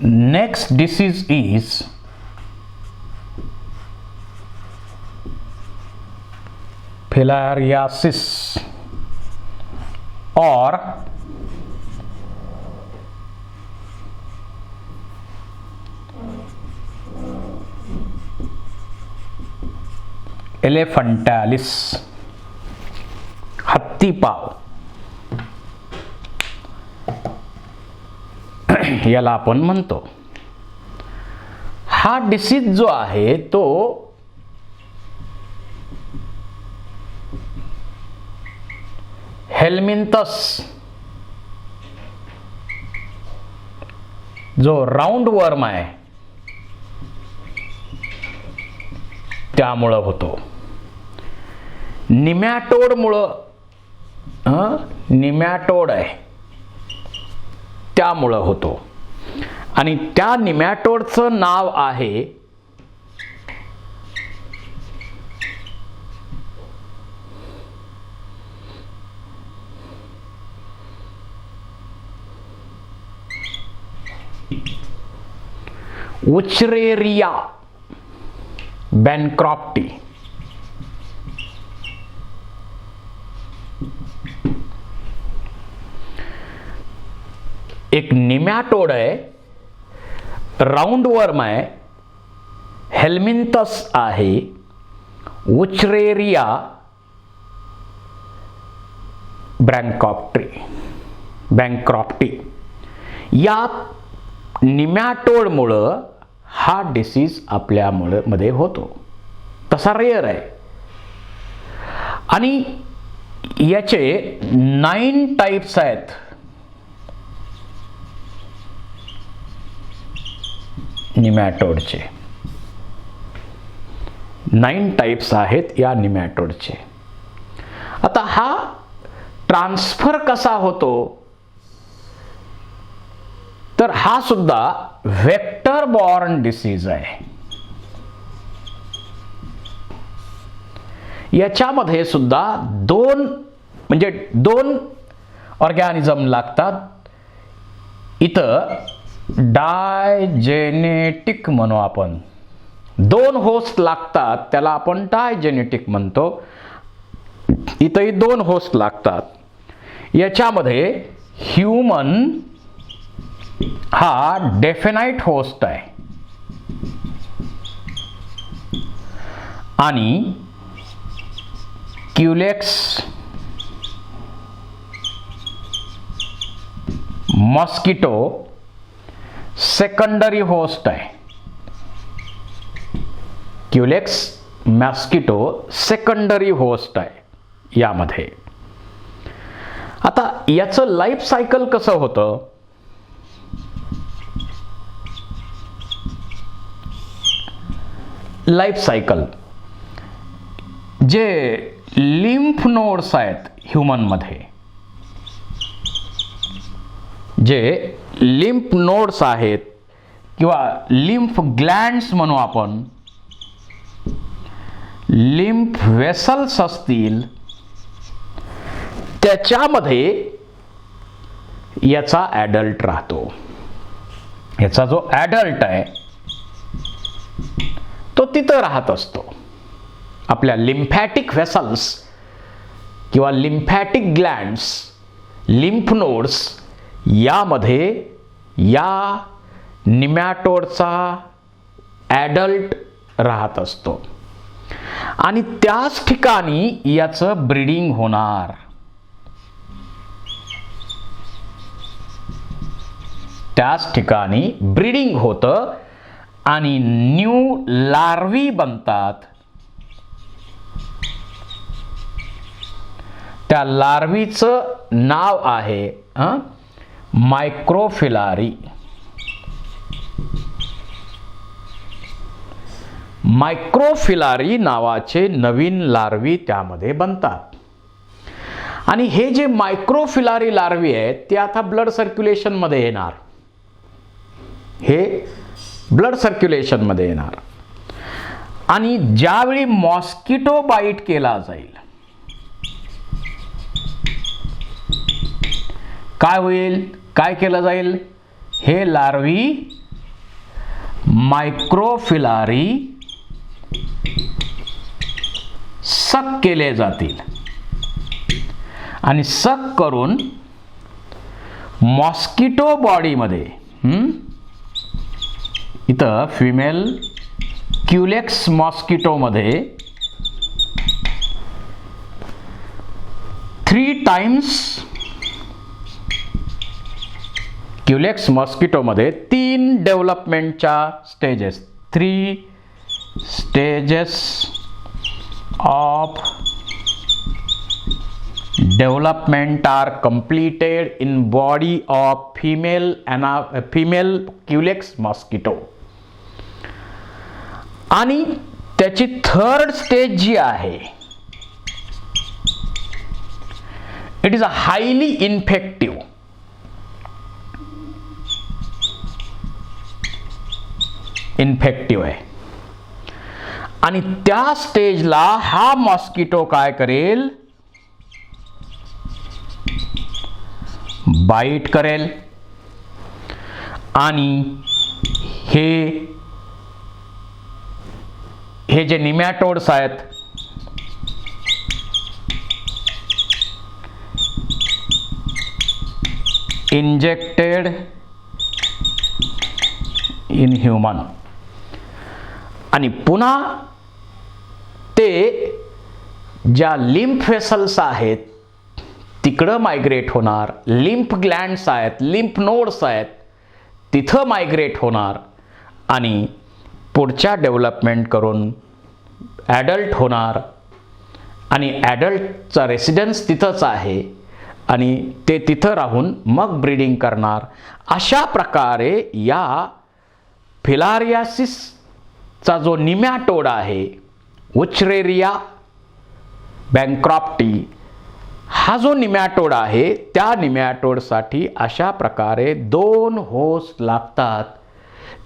Next disease is filariasis or एलेफंटालिस, हत्तीपाव याला आपण म्हणतो. हा डिसीज जो आहे तो हेल्मिंथस जो राऊंड वर्म आहे त्यामुळं होतो. निमॅटोड आहे त्यामुळं होतो. आणि त्या निमॅटोडचं नाव आहे उचरेरिया बॅनक्रॉफ्टी. एक निमॅटोड आहे, राऊंड वर्म आहे, हेल्मिंथस आहे, उचरेरिया बॅनक्रॉफ्टी. या निमॅटोडमुळं हा डिसीज आपल्यामध्ये होतो. तसा रेअर आहे आणि याचे 9 टाइप्स आहेत. निमॅटोडचे 9 टाइप्स आहेत या निमॅटोडचे. आता हा ट्रान्सफर कसा होतो तर हा सुद्धा व्हेक्टर बॉर्न डिसीज आहे. याच्यामध्ये सुद्धा दोन ऑर्गॅनिझम लागतात. इथं डायजेनेटिक म्हणू आपण, 2 होस्ट लागतात त्याला आपण डायजेनेटिक म्हणतो. इथंही 2 होस्ट लागतात. याच्यामध्ये ह्यूमन हा डेफिनाइट होस्ट आहे आणि क्युलेक्स मॉस्किटो सेकंडरी होस्ट आहे. क्युलेक्स मॉस्किटो सेकंडरी होस्ट आहे यामध्ये. आता याचं लाईफ सायकल कसं होतं लाईफ सायकल जे लिम्फ नोड्स आहेत ह्यूमनमध्ये, जे लिम्फ नोड्स आहेत किंवा लिम्फ ग्लँड्स म्हणू आपण, लिम्फ वेसल्स असतील त्याच्यामध्ये याचा ॲडल्ट राहतो. याचा जो ॲडल्ट आहे तो तिथं राहत असतो. आपल्या लिम्फॅटिक व्हेसल्स किंवा लिम्फॅटिक ग्लँड्स, लिम्फ नोड्स यामध्ये या निमॅटोडचा ॲडल्ट राहत असतो आणि त्याच ठिकाणी याचं ब्रीडिंग होणार. त्याच ठिकाणी ब्रीडिंग होतं आणि न्यू लार्वी बनतात. त्या लार्वीचं नाव आहे मायक्रोफिलारी. मायक्रोफिलारी नावाचे नवीन लार्वी त्यामध्ये बनतात. आणि हे जे मायक्रोफिलारी लार्वी आहेत ते आता ब्लड सर्क्युलेशन मध्ये येणार. हे ब्लड सर्क्युलेशन मध्ये येणार आणि ज्यावेळी मॉस्किटो बाईट केला जाईल काय होईल, काय केलं जाईल, हे लार्वी मायक्रोफिलारी सक केले जातील आणि सक करून मॉस्किटो बॉडीमध्ये इथं फिमेल क्युलेक्स मॉस्किटोमध्ये 3 टाइम्स क्युलेक्स मॉस्किटोमध्ये 3 डेव्हलपमेंटच्या stages 3 stages of development are completed in body of female Culex mosquito. आणि त्याची थर्ड स्टेज जी आहे, it is a highly infective. आहे आणि त्या स्टेजला हा मॉस्किटो काय करेल, बाईट करेल आणि हे जे निमॅटोड्स आहेत इंजेक्टेड इन ह्युमन आणि पुन्हा ते ज्या लिम्फ वेसल्स आहेत तिकडं मायग्रेट होणार, लिम्फ ग्लँड्स आहेत, लिम्फ नोड्स आहेत, तिथं मायग्रेट होणार आणि पुढच्या डेव्हलपमेंट करून ॲडल्ट होणार आणि ॲडल्टचा रेसिडेन्स तिथंच आहे आणि ते तिथं राहून मग ब्रीडिंग करणार. अशा प्रकारे या फिलारियासिसचा जो निमॅटोड आहे, उचरेरिया बँक्रॉप्टी, हा जो निमॅटोड आहे त्या निमॅटोडसाठी अशा प्रकारे 2 होस्ट लागतात.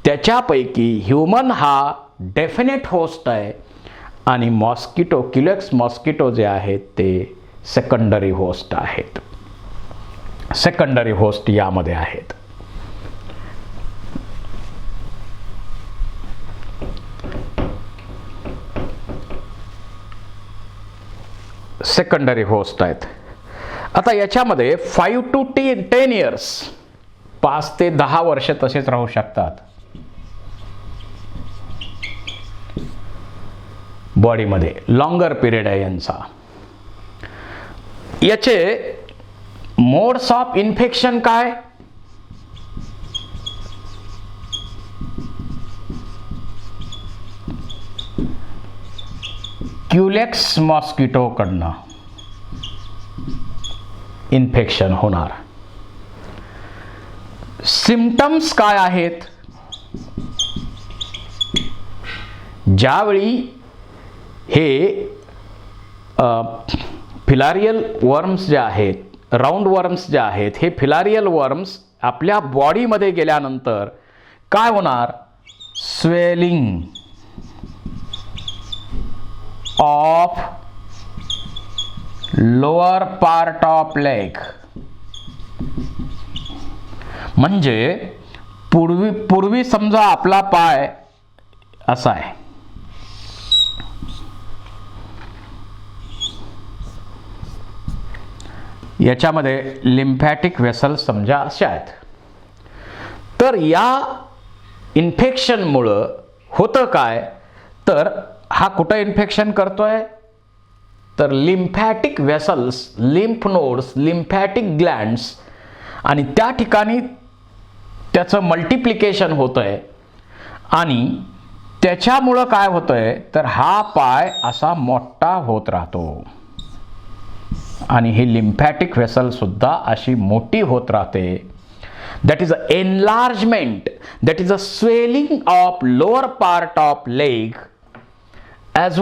त्याच्यापैकी ह्युमन हा डेफिनेट होस्ट आहे आणि मॉस्किटो क्युलेक्स मॉस्किटो जे आहेत ते सेकंडरी होस्ट आहेत. सेकंडरी होस्ट यामध्ये आहेत. सेकंडरी होस्ट आहेत. आता याच्यामध्ये 5 to 10 इयर्स 5 ते 10 वर्ष तसेच राहू शकतात बॉडीमध्ये. लॉंगर पिरियड आहे यांचा. याचे मोड्स ऑफ इन्फेक्शन काय, क्युलेक्स मॉस्किटो कडनं इन्फेक्शन होणार. सिम्पटम्स काय आहेत, ज्यावेळी हे फिलारियल वर्म्स जे आहेत, राऊंड वर्म्स जे आहेत, हे फिलारियल वर्म्स आपल्या बॉडीमध्ये गेल्यानंतर काय होणार, swelling of lower part of leg. म्हणजे पूर्वी समजा आपला पाय असा आहे, याच्यामध्ये लिम्फॅटिक वेसल समजा अशा आहेत. तर या इन्फेक्शनमुळं होतं काय, तर हा कुठं इन्फेक्शन करतोय, तर lymphatic vessels, lymph nodes, lymphatic glands आणि त्या ठिकाणी त्याचं मल्टिप्लिकेशन होतंय आणि त्याच्यामुळं काय होतंय, तर हा पाय असा मोठा होत राहतो आणि ही लिम्फॅटिक वेसल सुद्धा अशी मोठी होत राहते. That is a enlargement, that is a swelling of lower part of leg as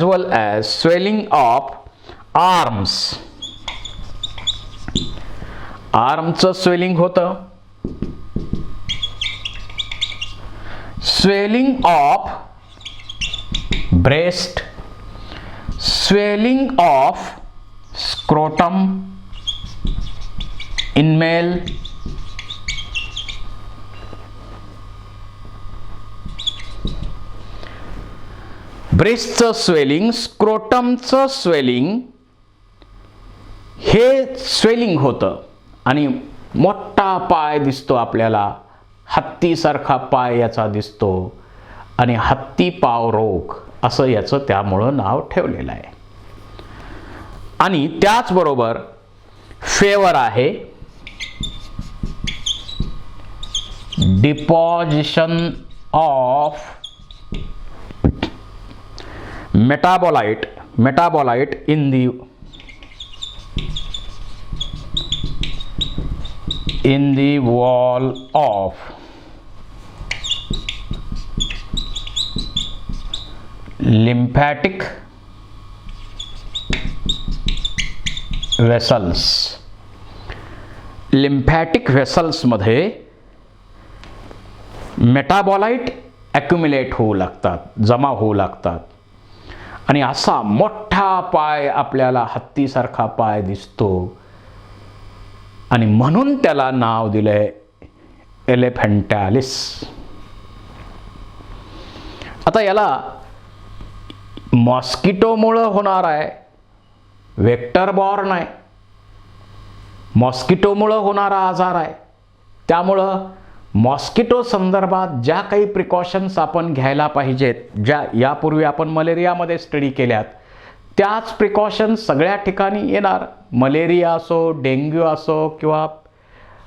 well as swelling of arms. आर्मचं स्वेलिंग होतं, swelling of breast, swelling of scrotum in male, ब्रेस्टचं स्वेलिंग, स्क्रोटमचं swelling, हे स्वेलिंग होतं आणि मोठा पाय दिसतो आपल्याला, हत्तीसारखा पाय याचा दिसतो आणि हत्ती पाव रोग असं याचं त्यामुळं नाव ठेवलेलं आहे. आणि त्याचबरोबर फेवर आहे, deposition of metabolite in the wall of lymphatic vessels. Lymphatic व्हेसल्समध्ये मेटाबॉलाइट ॲक्युम्युलेट होऊ लागतात, जमा होऊ लागतात आणि असा मोठा पाय आपल्याला हत्तीसारखा पाय दिसतो आणि म्हणून त्याला नाव दिलंय एलिफंटालिस. आता याला मॉस्किटोमुळं होणार आहे, वेक्टर बॉर्न आहे, मॉस्किटोमुळं होणारा आजार आहे. त्यामुळं मॉस्किटो संदर्भात ज्या काही प्रिकॉशन्स आपण घ्यायला पाहिजेत, ज्या यापूर्वी आपण मलेरियामध्ये स्टडी केल्यात, त्याच प्रिकॉशन्स सगळ्या ठिकाणी येणार. मलेरिया असो, डेंग्यू असो किंवा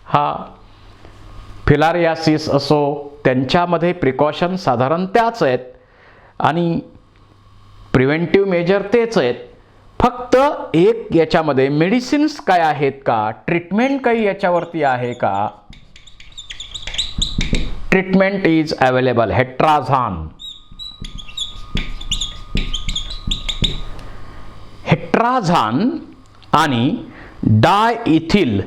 हा फिलारियासिस असो, त्यांच्यामध्ये प्रिकॉशन साधारण त्याच आहेत आणि प्रिव्हेंटिव्ह मेजर तेच आहेत. फक्त एक याच्यामध्ये मेडिसिन्स काय आहेत का, ट्रीटमेंट काही याच्यावरती आहे का, ट्रीटमेंट इज अवेलेबल. हेट्राझान आणि डायइथिल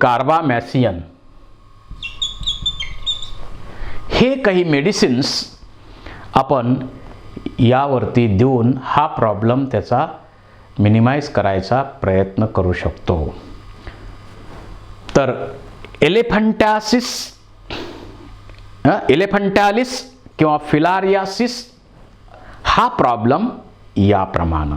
कार्बामॅसियन हे काही मेडिसिन्स आपण यावरती देऊन हा प्रॉब्लेम त्याचा मिनिमाइज करायचा प्रयत्न करू शकतो. तर एलिफंटालिस किंवा फिलारियासिस हा प्रॉब्लेम याप्रमाणे.